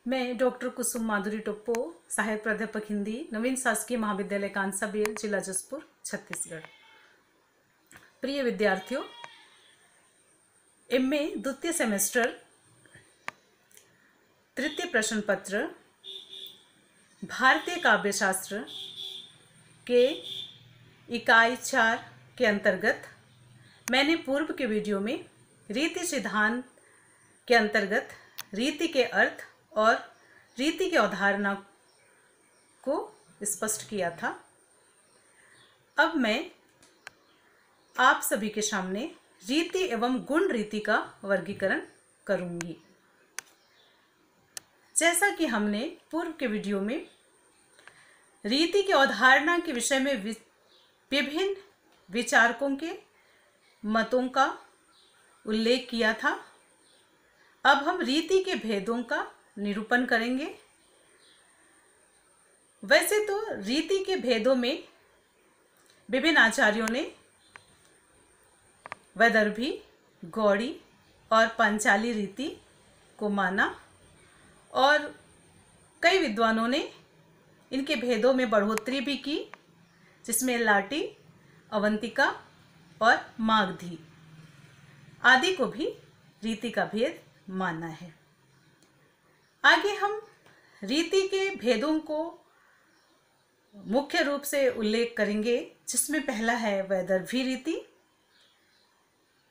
मैं डॉक्टर कुसुम माधुरी टोप्पो, सहायक प्राध्यापक हिंदी, नवीन शासकीय महाविद्यालय कांसाबेल, जिला जसपुर, छत्तीसगढ़। प्रिय विद्यार्थियों, एमए द्वितीय सेमेस्टर तृतीय प्रश्न पत्र भारतीय काव्यशास्त्र के इकाई 4 के अंतर्गत मैंने पूर्व के वीडियो में रीति सिद्धांत के अंतर्गत रीति के अर्थ और रीति की अवधारणा को स्पष्ट किया था। अब मैं आप सभी के सामने रीति एवं गुण रीति का वर्गीकरण करूंगी। जैसा कि हमने पूर्व के वीडियो में रीति की अवधारणा के विषय में विभिन्न विचारकों के मतों का उल्लेख किया था, अब हम रीति के भेदों का निरूपण करेंगे। वैसे तो रीति के भेदों में विभिन्न आचार्यों ने वैदर्भी, गौड़ी और पांचाली रीति को माना और कई विद्वानों ने इनके भेदों में बढ़ोतरी भी की, जिसमें लाटी, अवंतिका और मागधी आदि को भी रीति का भेद माना है। आगे हम रीति के भेदों को मुख्य रूप से उल्लेख करेंगे, जिसमें पहला है वैदर्भी रीति।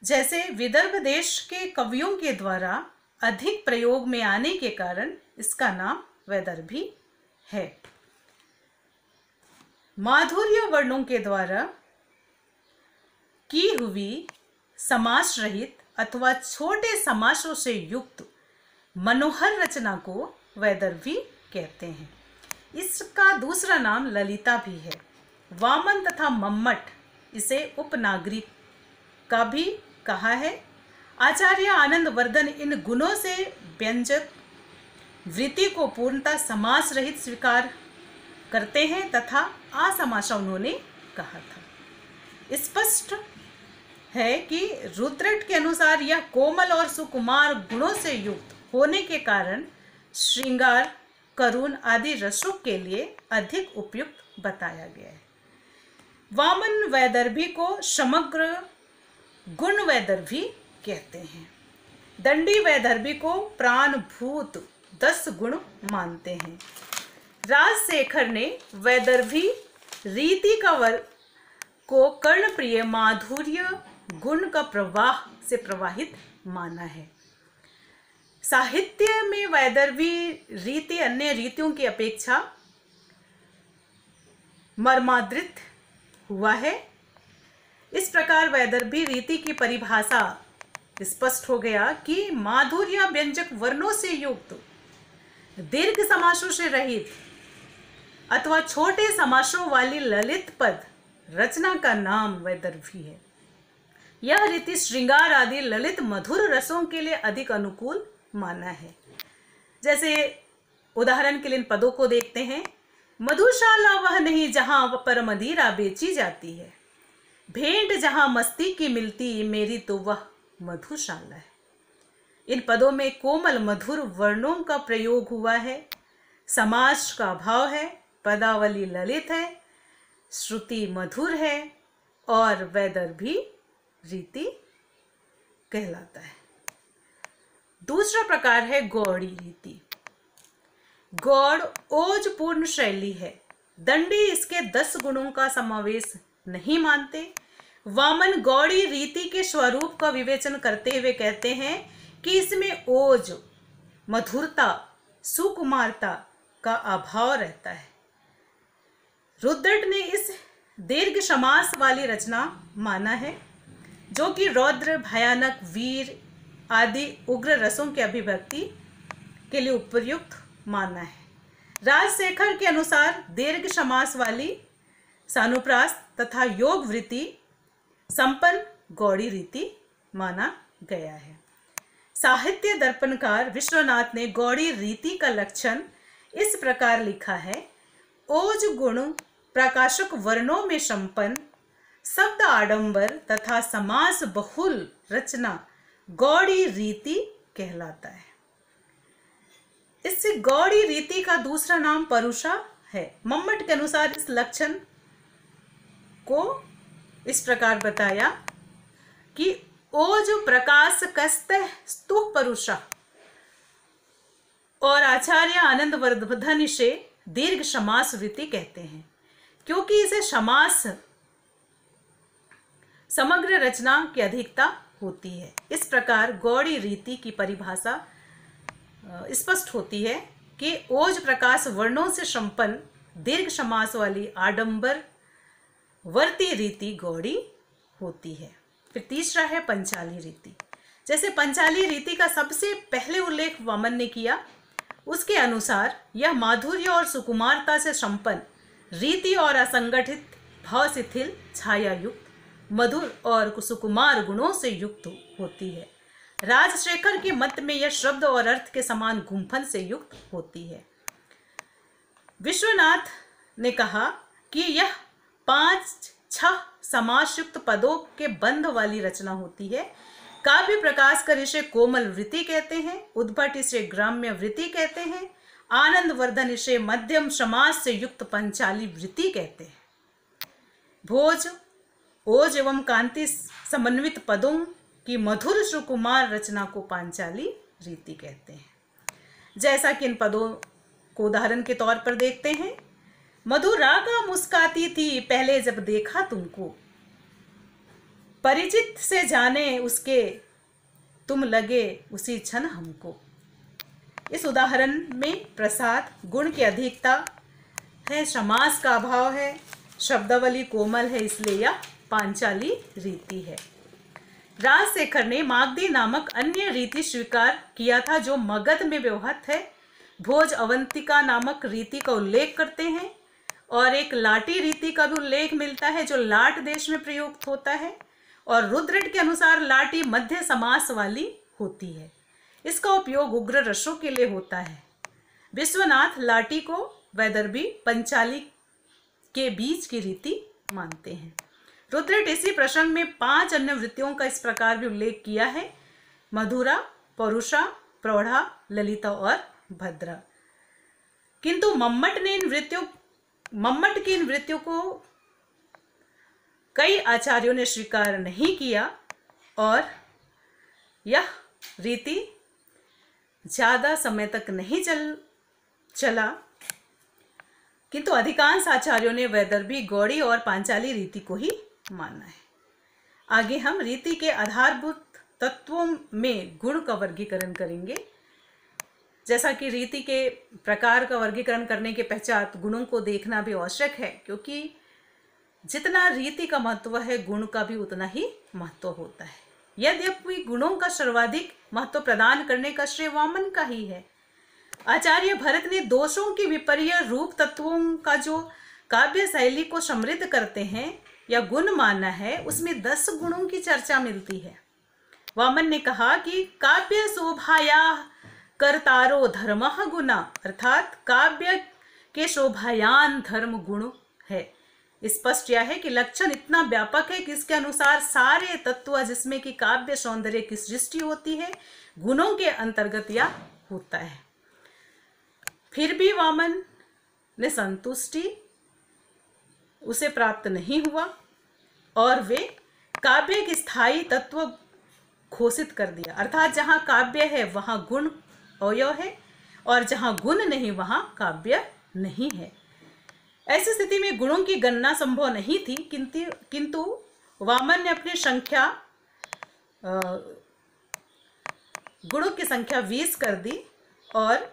जैसे विदर्भ देश के कवियों के द्वारा अधिक प्रयोग में आने के कारण इसका नाम वैदर्भी है। माधुर्य वर्णों के द्वारा की हुई समास रहित अथवा छोटे समासों से युक्त मनोहर रचना को वैदर्भी कहते हैं। इसका दूसरा नाम ललिता भी है। वामन तथा मम्मट इसे उपनागरी का भी कहा है। आचार्य आनंद वर्धन इन गुणों से व्यंजक वृत्ति को पूर्णतः समास रहित स्वीकार करते हैं तथा असमासा उन्होंने कहा था। स्पष्ट है कि रुद्रट के अनुसार यह कोमल और सुकुमार गुणों से युक्त होने के कारण श्रृंगार, करुण आदि रसों के लिए अधिक उपयुक्त बताया गया है। वामन वैदर्भी को समग्र गुण वैदर्भी कहते हैं। दंडी वैदर्भी को प्राणभूत 10 गुण मानते हैं। राजशेखर ने वैदर्भी रीति का वर्ग को कर्णप्रिय माधुर्य गुण का प्रवाह से प्रवाहित माना है। साहित्य में वैदर्भी रीति अन्य रीतियों की अपेक्षा मर्मादृत हुआ है। इस प्रकार वैदर्भी रीति की परिभाषा स्पष्ट हो गया कि माधुर्य व्यंजक वर्णों से युक्त, दीर्घ समासों से रहित अथवा छोटे समासों वाली ललित पद रचना का नाम वैदर्भी है। यह रीति श्रृंगार आदि ललित मधुर रसों के लिए अधिक अनुकूल माना है। जैसे उदाहरण के लिए इन पदों को देखते हैं। मधुशाला वह नहीं जहां पर मदिरा बेची जाती है, भेंट जहां मस्ती की मिलती, मेरी तो वह मधुशाला है। इन पदों में कोमल मधुर वर्णों का प्रयोग हुआ है, समास का भाव है, पदावली ललित है, श्रुति मधुर है और वैदर्भी रीति कहलाता है। दूसरा प्रकार है गौड़ी रीति। गौड़ ओजपूर्ण शैली है। दंडी इसके 10 गुणों का समावेश नहीं मानते। वामन गौड़ी रीति के स्वरूप का विवेचन करते हुए कहते हैं कि इसमें ओज, मधुरता, सुकुमारता का अभाव रहता है। रुद्रट ने इस दीर्घ समास वाली रचना माना है, जो कि रौद्र, भयानक, वीर आदि उग्र रसों की अभिव्यक्ति के लिए उपयुक्त माना है। राजशेखर के अनुसार दीर्घ समास वाली सानुप्रास तथा योग वृत्ति संपन्न गौड़ी रीति माना गया है। साहित्य दर्पणकार विश्वनाथ ने गौड़ी रीति का लक्षण इस प्रकार लिखा है। ओज गुण प्रकाशक वर्णों में संपन्न, शब्द आडंबर तथा समास बहुल रचना गौड़ी रीति कहलाता है। इस इससे गौड़ी रीति का दूसरा नाम परुषा है। मम्मट के अनुसार इस लक्षण को इस प्रकार बताया कि ओज प्रकाश कस्तः स्तु परुषा, और आचार्य आनंद वर्धन इसे दीर्घ समास वृत्ति कहते हैं, क्योंकि इसे समास समग्र रचना की अधिकता होती है। इस प्रकार गौड़ी रीति की परिभाषा स्पष्ट होती है कि ओज प्रकाश वर्णों से संपन्न दीर्घ समास वाली आडंबर वर्ती रीति गौड़ी होती है। फिर तीसरा है पंचाली रीति। जैसे पंचाली रीति का सबसे पहले उल्लेख वामन ने किया, उसके अनुसार यह माधुर्य और सुकुमारता से संपन्न रीति और असंगठित भाव शिथिल छाया युक्त मधुर और सुकुमार गुणों से युक्त होती है। राजशेखर के मत में यह शब्द और अर्थ के समान गुंफन से युक्त होती है। विश्वनाथ ने कहा कि यह 5-6 समासयुक्त पदों के बंध वाली रचना होती है। काव्य प्रकाश कर इसे कोमल वृत्ति कहते हैं, उद्भट इसे ग्राम्य वृत्ति कहते हैं, आनंद वर्धन इसे मध्यम समास से युक्त पंचाली वृत्ति कहते हैं। भोज, ओज एवं कांति समन्वित पदों की मधुर सुकुमार रचना को पांचाली रीति कहते हैं। जैसा कि इन पदों को उदाहरण के तौर पर देखते हैं। मधुरागा मुस्काती थी पहले जब देखा तुमको, परिचित से जाने उसके तुम लगे उसी क्षण हमको। इस उदाहरण में प्रसाद गुण की अधिकता है, समास का अभाव है, शब्दावली कोमल है, इसलिए यह पांचाली रीति है। राजशेखर ने मागधी नामक अन्य रीति स्वीकार किया था जो मगध में व्यवहृत है। भोज अवंतिका नामक रीति का उल्लेख करते हैं और एक लाटी रीति का भी उल्लेख मिलता है जो लाट देश में प्रयुक्त होता है, और रुद्रट के अनुसार लाटी मध्य समास वाली होती है। इसका उपयोग उग्र रसों के लिए होता है। विश्वनाथ लाटी को वैदर्भी पंचाली के बीच की रीति मानते हैं। रुद्रट इसी प्रसंग में 5 अन्य वृत्तियों का इस प्रकार भी उल्लेख किया है: मधुरा, परुषा, प्रौढ़ा, ललिता और भद्रा। किंतु मम्मट की इन वृत्तियों को कई आचार्यों ने स्वीकार नहीं किया और यह रीति ज्यादा समय तक नहीं चला, किंतु अधिकांश आचार्यों ने वैदर्भी, गौड़ी और पांचाली रीति को ही माना है। आगे हम रीति के आधारभूत तत्वों में गुण का वर्गीकरण करेंगे। जैसा कि रीति के प्रकार का वर्गीकरण करने के पश्चात गुणों को देखना भी आवश्यक है, क्योंकि जितना रीति का महत्व है गुण का भी उतना ही महत्व होता है। यद्यपि गुणों का सर्वाधिक महत्व प्रदान करने का श्रेय वामन का ही है। आचार्य भरत ने दोषों की विपर्य रूप तत्वों का जो काव्य शैली को समृद्ध करते हैं या गुण माना है, उसमें 10 गुणों की चर्चा मिलती है। वामन ने कहा कि काव्य शोभाया कर्तारो धर्मः गुणा, अर्थात काव्य के शोभायान धर्म गुण है। स्पष्ट यह है कि लक्षण इतना व्यापक है कि इसके अनुसार सारे तत्व जिसमें कि काव्य सौंदर्य की सृष्टि होती है गुणों के अंतर्गत यह होता है। फिर भी वामन ने संतुष्टि उसे प्राप्त नहीं हुआ और वे काव्य के स्थायी तत्व घोषित कर दिया, अर्थात जहाँ काव्य है वहाँ गुण अवयव है और जहाँ गुण नहीं वहाँ काव्य नहीं है। ऐसी स्थिति में गुणों की गणना संभव नहीं थी, किंतु वामन ने अपनी संख्या गुणों की संख्या 20 कर दी और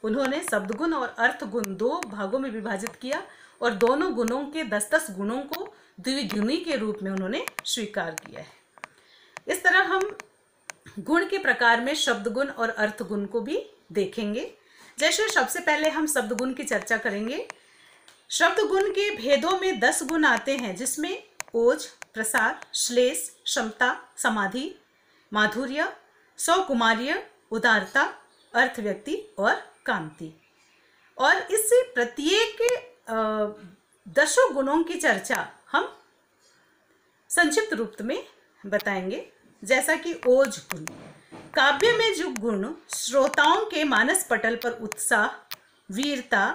उन्होंने शब्द गुण और अर्थ गुण 2 भागों में विभाजित किया और दोनों गुणों के 10-10 गुणों को द्विगुणी के रूप में उन्होंने स्वीकार किया है। इस तरह हम गुण के प्रकार में शब्द गुण और अर्थ गुण को भी देखेंगे। जैसे सबसे पहले हम शब्द गुण की चर्चा करेंगे। शब्द गुण के भेदों में 10 गुण आते हैं, जिसमें ओज, प्रसाद, श्लेष, क्षमता, समाधि, माधुर्य, सौकुमार्य, उदारता, अर्थ व्यक्ति और कांति। और इससे प्रत्येक 10 गुणों की चर्चा हम संक्षिप्त रूप में बताएंगे। जैसा कि ओज गुण, काव्य में जो गुण श्रोताओं के मानस पटल पर उत्साह, वीरता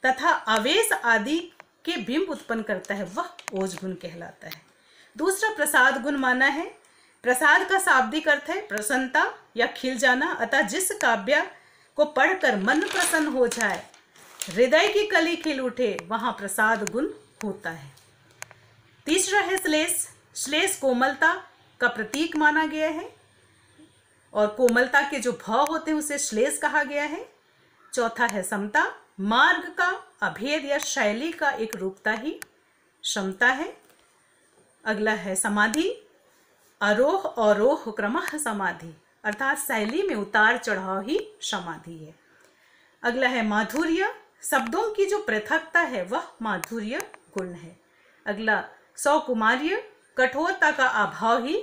तथा आवेश आदि के बिंब उत्पन्न करता है वह ओज गुण कहलाता है। दूसरा प्रसाद गुण माना है। प्रसाद का शाब्दिक अर्थ है प्रसन्नता या खिल जाना, अतः जिस काव्य को पढ़कर मन प्रसन्न हो जाए, हृदय की कली खिल उठे, वहां प्रसाद गुण होता है। तीसरा है श्लेष। श्लेष कोमलता का प्रतीक माना गया है और कोमलता के जो भाव होते हैं उसे श्लेष कहा गया है। चौथा है समता। मार्ग का अभेद या शैली का एक रूपता ही क्षमता है। अगला है समाधि। आरोह अवरोह क्रमः समाधि, अर्थात शैली में उतार चढ़ाव ही समाधि है। अगला है माधुर्य। शब्दों की जो पृथकता है वह माधुर्य गुण है। अगला सौकुमार्य। कठोरता का अभाव ही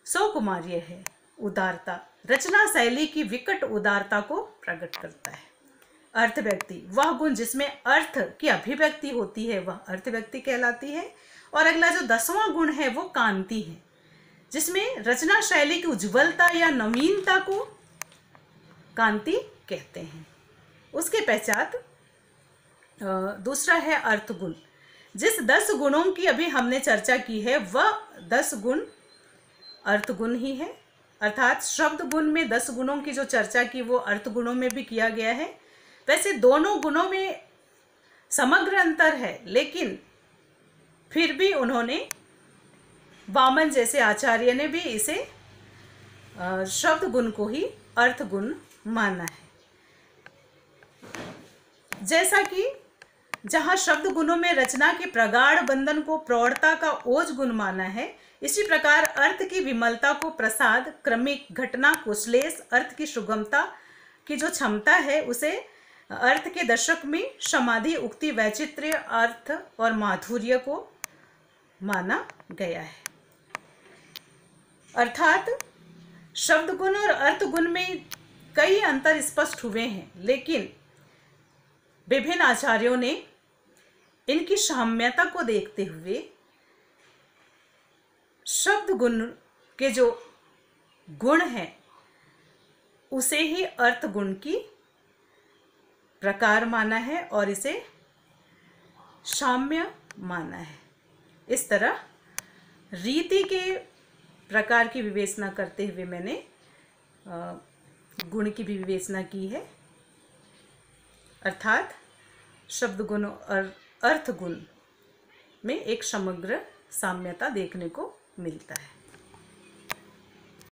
सौकुमार्य है। उदारता। रचना शैली की विकट उदारता को प्रकट करता है। अर्थ व्यक्ति। वह गुण जिसमें अर्थ की अभिव्यक्ति होती है वह अर्थ व्यक्ति कहलाती है। और अगला जो 10वां गुण है वो कांति है, जिसमें रचना शैली की उज्ज्वलता या नवीनता को कांति कहते हैं। उसके पश्चात दूसरा है अर्थ गुण। जिस 10 गुणों की अभी हमने चर्चा की है वह 10 गुण अर्थ गुण ही है, अर्थात शब्द गुण में 10 गुणों की जो चर्चा की वो अर्थ गुणों में भी किया गया है। वैसे दोनों गुणों में समग्र अंतर है, लेकिन फिर भी उन्होंने, वामन जैसे आचार्य ने भी इसे शब्द गुण को ही अर्थ गुण माना है। जैसा कि जहाँ शब्द गुणों में रचना के प्रगाढ़ बंधन को प्रौढ़ता का ओज गुण माना है, इसी प्रकार अर्थ की विमलता को प्रसाद, क्रमिक घटना को श्लेष, अर्थ की सुगमता की जो क्षमता है उसे अर्थ के दशक में समाधि, उक्ति, वैचित्र्य, अर्थ और माधुर्य को माना गया है। अर्थात शब्द गुण और अर्थ गुण में कई अंतर स्पष्ट हुए हैं, लेकिन विभिन्न आचार्यों ने इनकी साम्यता को देखते हुए शब्द गुण के जो गुण हैं उसे ही अर्थ गुण की प्रकार माना है और इसे साम्य माना है। इस तरह रीति के प्रकार की विवेचना करते हुए मैंने गुण की भी विवेचना की है, अर्थात शब्द गुण और अर्थ गुण में एक समग्र साम्यता देखने को मिलता है।